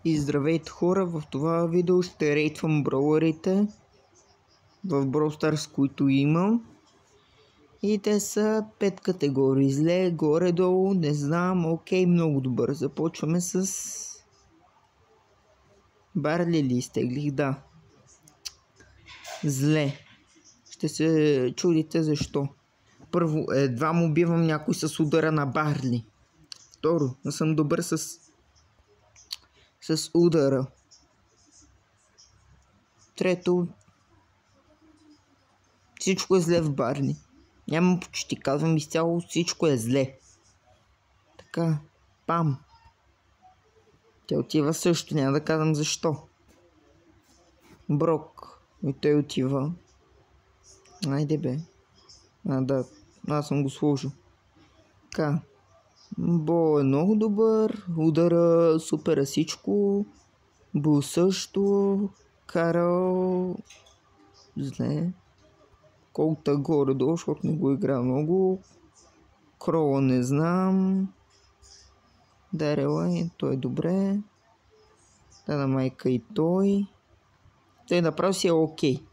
И здравейте хора, в това видео ще рейтвам броулерите в Brawl Stars, които имам. И те са 5 категории. Зле, горе-долу, не знам, окей, много добър. Започваме с Барли ли изтеглих? Да. Зле. Ще се чудите защо. Първо, едва му убивам някой с удара на Барли. Второ, не съм добър с удара. Трето, всичко е зле в Барли. Няма почти, казвам изцяло, всичко е зле. Така, пам. Тя отива също, няма да казвам защо. Брок, и той отива. Айде бе. Да, аз съм го сложил. Така. Бо е много добър, удара супер всичко. Бул също. Карал зле. Колта горе-долу, защото не го игра много. Крола не знам. Дарела, той е добре. Дана майка и той. Той направо си е окей.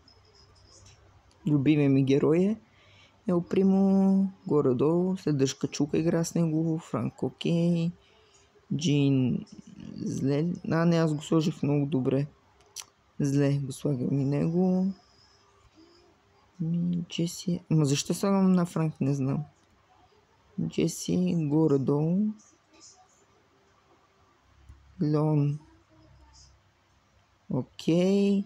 Любимия ми герой е Опримо, горе-долу. След дъжка чука игра с него. Франк окей. Джин зле. Не, аз го сложих много добре. Зле, го слагам и него. Джеси. Ама защо слагам на Франк, не знам. Джеси, горе-долу. Леон. Окей.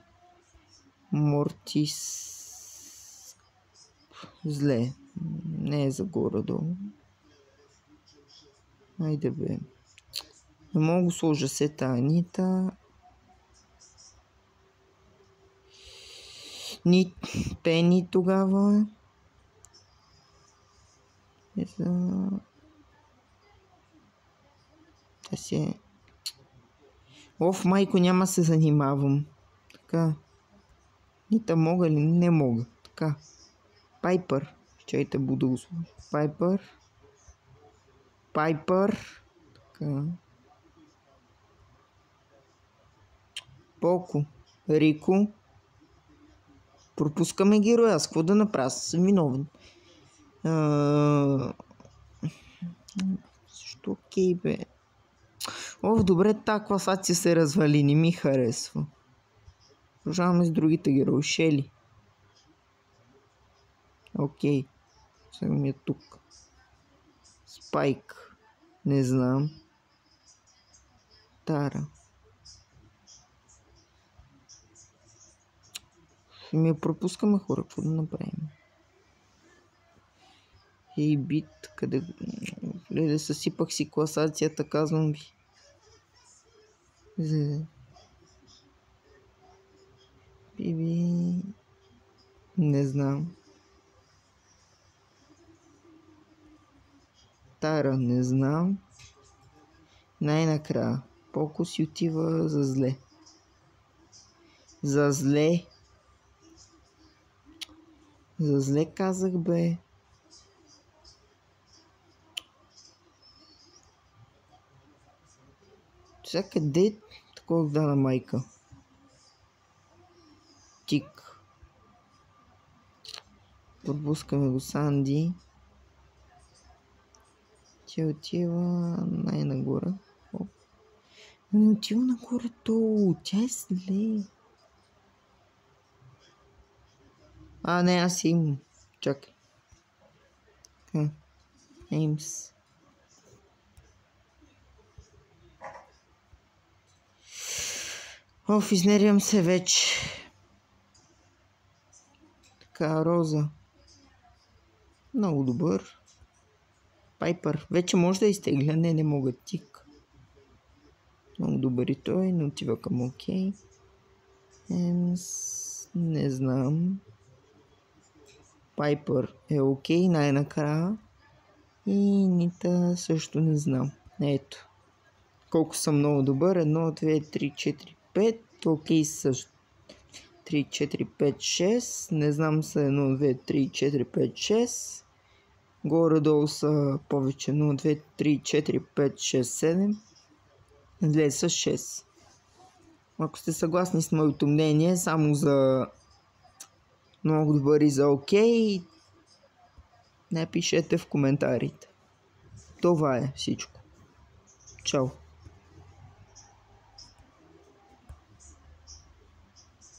Мортис. Зле. Не е за горе-долу. Айде бе. Не мога да сложа сета Анита. Пени тогава. Та си. Майко, няма се занимавам. Така. Нита мога ли? Не мога. Така. Пайпър. Чайте, буду го сложа. Пайпър. Така. Поко. Рико. Пропускаме героя. Аз какво да направя? Съм виновен. Защо окей бе? Добре, тази класация се развали. Не ми харесва. Продължаваме с другите герои. Шели. Окей. Сега ми е тук. Спайк. Не знам. Тара. Ми пропускаме хора. Какво да направим? Ей, бит. Къде... Леле, съсипах си класацията, казвам ви. Биби... Не знам. Тара, не знам. Най-накрая. Поко си отива за зле. За зле. За зле казах бе. Сега къде такова да на майка? Тик. Пропускаме го Санди. Тя отива най-нагоре. Не отива нагоре-долу. Тя е зле. Не, аз имам. Чакай. Еймс. Изнервям се вече. Така, Роза. Много добър. Пайпър. Вече може да изтегля. Не мога. Тик. Много добър и той. Не отива към окей. Емс. Не знам. Пайпър е окей най-накрая. И Нита също не знам. Ето. Колко съм много добър. 1, 2, 3, 4, 5. Окей също. 3, 4, 5, 6. Не знам са 1, 2, 3, 4, 5, 6. Горе-долу са повече. 1, 2, 3, 4, 5, 6, 7. Зле са 6. Ако сте съгласни с моето мнение, само за много добър и за окей, напишете в коментарите. Това е всичко. Чао!